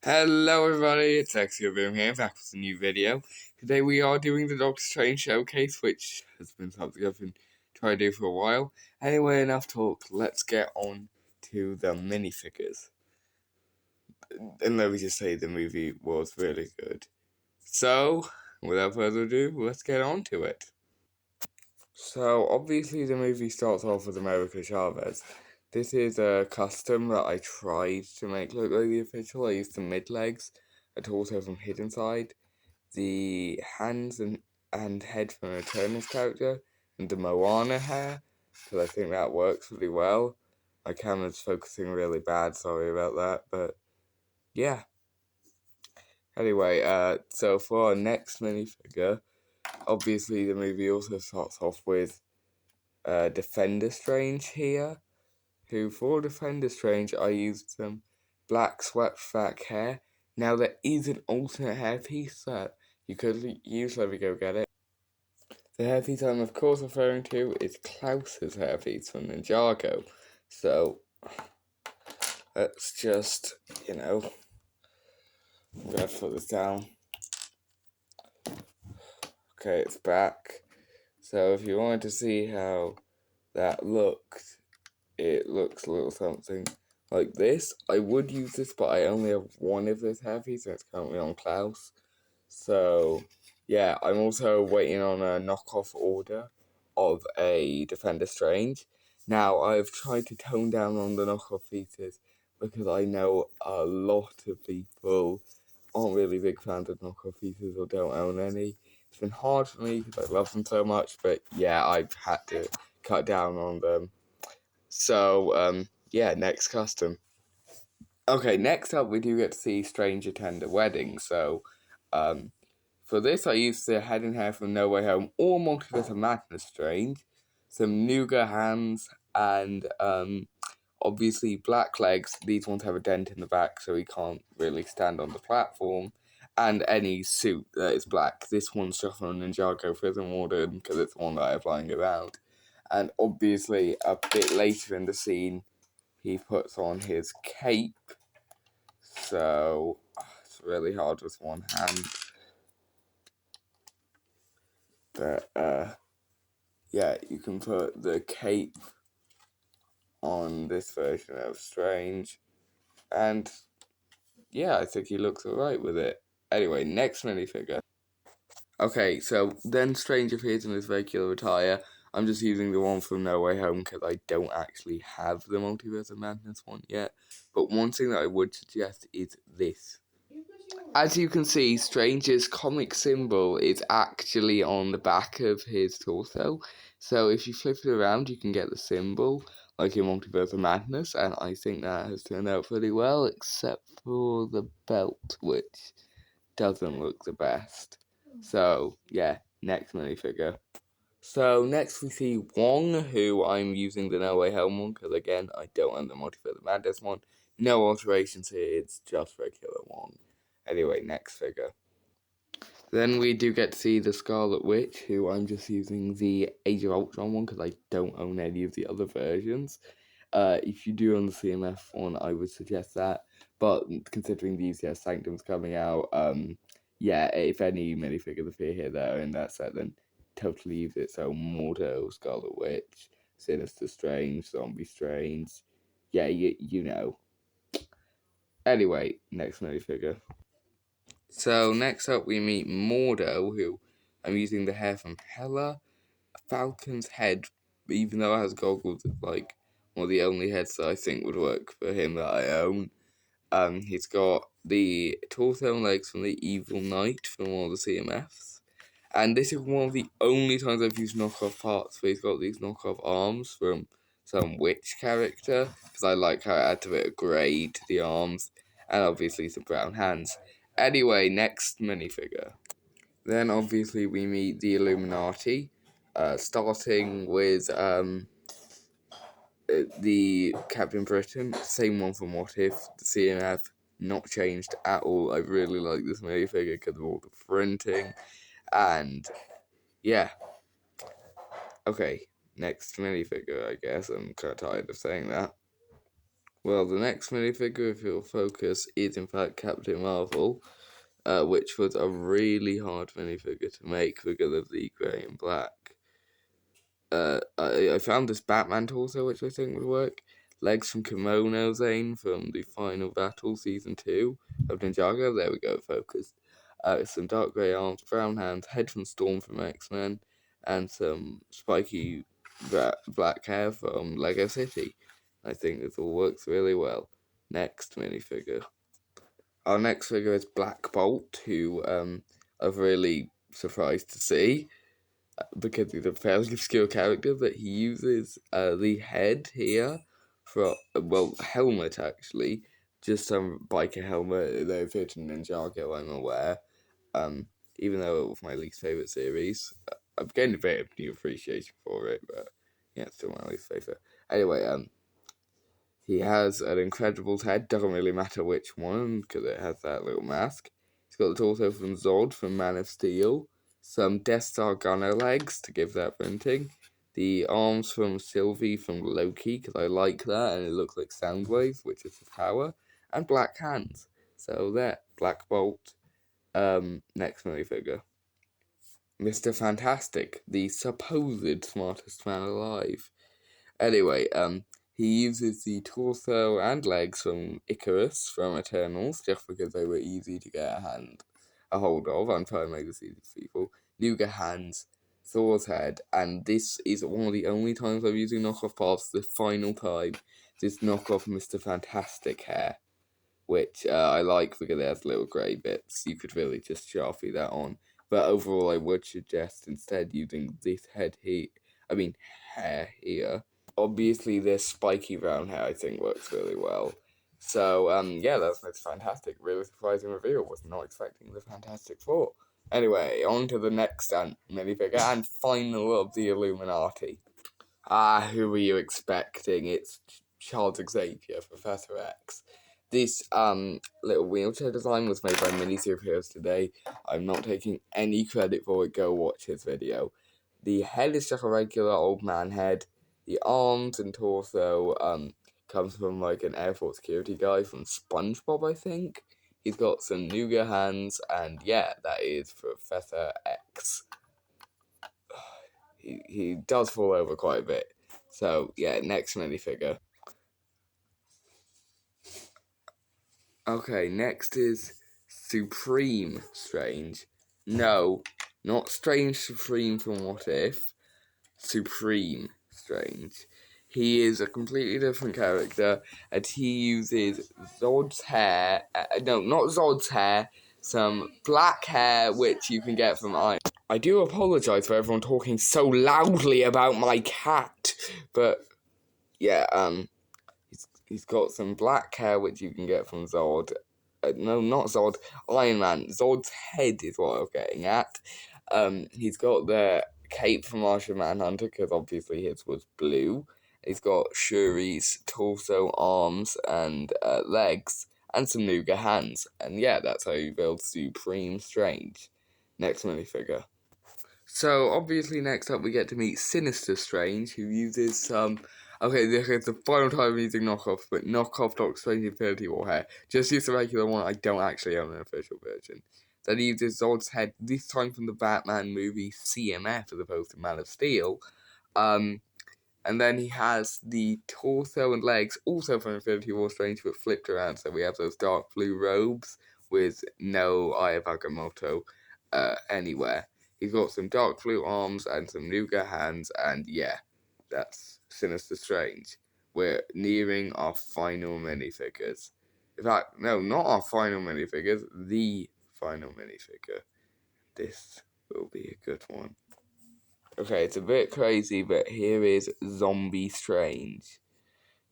Hello everybody, it's Boom here, back with a new video. Today we are doing the Doctor Strange showcase, which has been something I've been trying to do for a while. Anyway, enough talk, let's get on to the minifigures. And let me just say the movie was really good. So, without further ado, let's get on to it. So, obviously the movie starts off with America Chavez. This is a custom that I tried to make look like the official. I used the mid-legs, a torso from Hidden Side, the hands and head from an Eternals character, and the Moana hair, because I think that works really well. My camera's focusing really bad, sorry about that, but yeah. Anyway, so for our next minifigure, obviously the movie also starts off with Defender Strange here, who for Defender Strange I used some black swept back hair. Now there is an alternate hairpiece that you could use, let me go get it. The hairpiece I'm of course referring to is Klaus's hairpiece from Ninjago. So let's just, I'm gonna put this down. Okay, it's back. So if you wanted to see how that looked, it looks a little something like this. I would use this, but I only have one of this hairpiece, and it's currently on Klaus. So, yeah, I'm also waiting on a knockoff order of a Defender Strange. Now, I've tried to tone down on the knockoff pieces because I know a lot of people aren't really big fans of knockoff pieces or don't own any. It's been hard for me because I love them so much, but yeah, I've had to cut down on them. So, yeah, next custom. Okay, next up we do get to see Strange attend a wedding. So, for this I used the head and hair from No Way Home or Multiverse of Madness Strange, some nougat hands, and obviously black legs. These ones have a dent in the back, so he can't really stand on the platform. And any suit that is black. This one's just on Ninjago Prison Warden because it's the one that I have lying around. And obviously, a bit later in the scene, he puts on his cape. So, it's really hard with one hand. But, yeah, you can put the cape on this version of Strange. And, yeah, I think he looks alright with it. Anyway, next minifigure. Okay, so then Strange appears in his regular attire. I'm just using the one from No Way Home because I don't actually have the Multiverse of Madness one yet. But one thing that I would suggest is this. As you can see, Strange's comic symbol is actually on the back of his torso. So if you flip it around, you can get the symbol, like in Multiverse of Madness, and I think that has turned out pretty well, except for the belt, which doesn't look the best. So, yeah, next minifigure. So, next we see Wong, who I'm using the No Way Home one, because again, I don't own the Multiverse of Madness one. No alterations here, it's just regular Wong. Anyway, next figure. Then we do get to see the Scarlet Witch, who I'm just using the Age of Ultron one, because I don't own any of the other versions. If you do own the CMF one, I would suggest that. But considering these Sanctum's coming out, yeah, if any minifigures appear here that are in that set, then totally use it. So Mordo, Scarlet Witch, Sinister Strange, Zombie Strange. Yeah, you know. Anyway, next minifigure. So next up we meet Mordo, who I'm using the hair from Hela. Falcon's head, even though it has goggles, it's like one of the only heads that I think would work for him that I own. He's got the torso and legs from the Evil Knight from all the CMFs. And this is one of the only times I've used knockoff parts where he's got these knockoff arms from some witch character, because I like how it adds a bit of grey to the arms, and obviously some brown hands. Anyway, next minifigure. Then obviously we meet the Illuminati, starting with the Captain Britain, same one from What If, the CMF, not changed at all. I really like this minifigure because of all the printing, and yeah. Okay, next minifigure, I guess. I'm kind of tired of saying that. Well, the next minifigure, if you'll focus, is in fact Captain Marvel, which was a really hard minifigure to make because of the grey and black. I found this Batman torso, which I think would work. Legs from Kimono Zane from the final battle, season 2 of Ninjago. There we go, focused. Some dark grey arms, brown hands, head from Storm from X-Men, and some spiky black hair from Lego City. I think this all works really well. Next minifigure. Our next figure is Black Bolt, who I'm really surprised to see, because he's a fairly obscure character, but he uses the head here for, well, helmet actually, just some biker helmet. They've written in Ninjago, I'm aware. Even though it was my least favourite series, I've gained a bit of new appreciation for it, but yeah, it's still my least favourite. Anyway, he has an Incredibles head, doesn't really matter which one, because it has that little mask. He's got the torso from Zod from Man of Steel, some Death Star gunner legs to give that printing, the arms from Sylvie from Loki, because I like that, and it looks like Soundwave, which is his power, and black hands. So there, Black Bolt. Next minifigure. Mr. Fantastic, the supposed smartest man alive. Anyway, he uses the torso and legs from Icarus from Eternals, just because they were easy to get a hold of, and try and make this easy for people. Nuga hands, Thor's head, and this is one of the only times I'm using knockoff parts, the final time, this knockoff Mr. Fantastic hair, which I like because it has little grey bits. You could really just Sharpie that on. But overall, I would suggest instead using this hair here. Obviously, this spiky brown hair I think works really well. So, yeah, that's fantastic. Really surprising reveal. Was not expecting the Fantastic Four. Anyway, on to the next minifigure and final of the Illuminati. Who were you expecting? It's Charles Xavier, Professor X. This little wheelchair design was made by Mini Superheroes Today. I'm not taking any credit for it. Go watch his video. The head is just a regular old man head. The arms and torso comes from like an airport security guy from SpongeBob, I think. He's got some nougat hands, and yeah, that is Professor X. He does fall over quite a bit. So yeah, next minifigure. Okay, next is Supreme Strange. No, not Strange Supreme from What If. Supreme Strange. He is a completely different character, and he uses Zod's hair. No, not Zod's hair. Some black hair, which you can get from I do apologise for everyone talking so loudly about my cat, but yeah, he's got some black hair which you can get from Zod. No, not Zod. Iron Man. Zod's head is what I'm getting at. He's got the cape from Martian Manhunter, because obviously his was blue. He's got Shuri's torso, arms, and legs, and some nougat hands. And yeah, that's how you build Supreme Strange. Next minifigure. So, obviously, next up we get to meet Sinister Strange, who uses some... Okay, this is the final time I'm using knockoff, but knockoff Doctor Strange Infinity War hair. Just use the regular one, I don't actually own an official version. Then he uses Zod's head, this time from the Batman movie CMF, as opposed to Man of Steel. And then he has the torso and legs, also from Infinity War Strange, but flipped around, so we have those dark blue robes with no Eye of Agamotto anywhere. He's got some dark blue arms and some nougat hands, and yeah, that's Sinister Strange. We're nearing our final minifigures. In fact, no, not our final minifigures, the final minifigure. This will be a good one. Okay, it's a bit crazy, but here is Zombie Strange.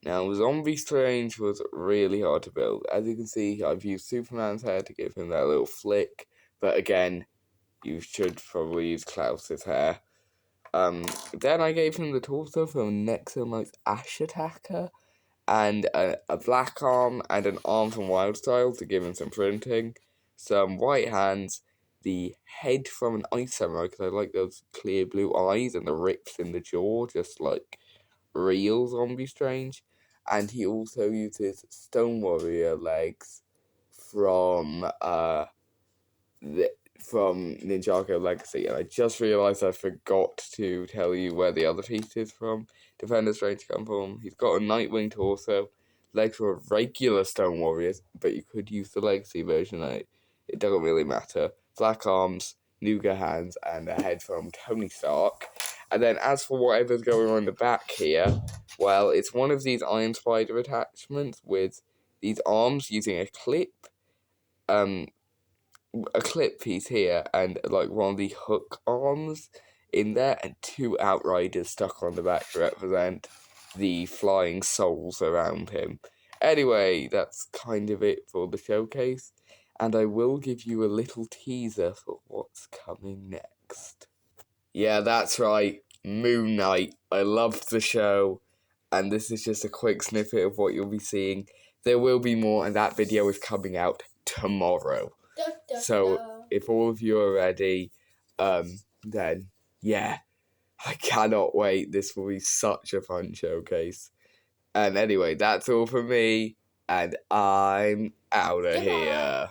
Now, Zombie Strange was really hard to build. As you can see, I've used Superman's hair to give him that little flick, but again, you should probably use Klaus's hair. Then I gave him the torso from Nexomite's Ash Attacker, and a black arm and an arm from Wildstyle to give him some printing, some white hands, the head from an Ice Samurai, because I like those clear blue eyes and the rips in the jaw, just like real Zombie Strange, and he also uses Stone Warrior legs from from Ninjago Legacy, and I just realised I forgot to tell you where the other pieces from Defender Strange come from. He's got a Nightwing torso, legs for regular Stone Warriors, but you could use the Legacy version. It doesn't really matter. Black arms, Nuga hands, and a head from Tony Stark. And then as for whatever's going on in the back here, well, it's one of these Iron Spider attachments with these arms using a clip piece here, and like one of the hook arms in there, and two Outriders stuck on the back to represent the flying souls around him. Anyway, that's kind of it for the showcase, and I will give you a little teaser for what's coming next. Yeah, that's right, Moon Knight. I loved the show, and this is just a quick snippet of what you'll be seeing. There will be more, and that video is coming out tomorrow. So, if all of you are ready, then, yeah, I cannot wait. This will be such a fun showcase. And anyway, that's all from me, and I'm out of here.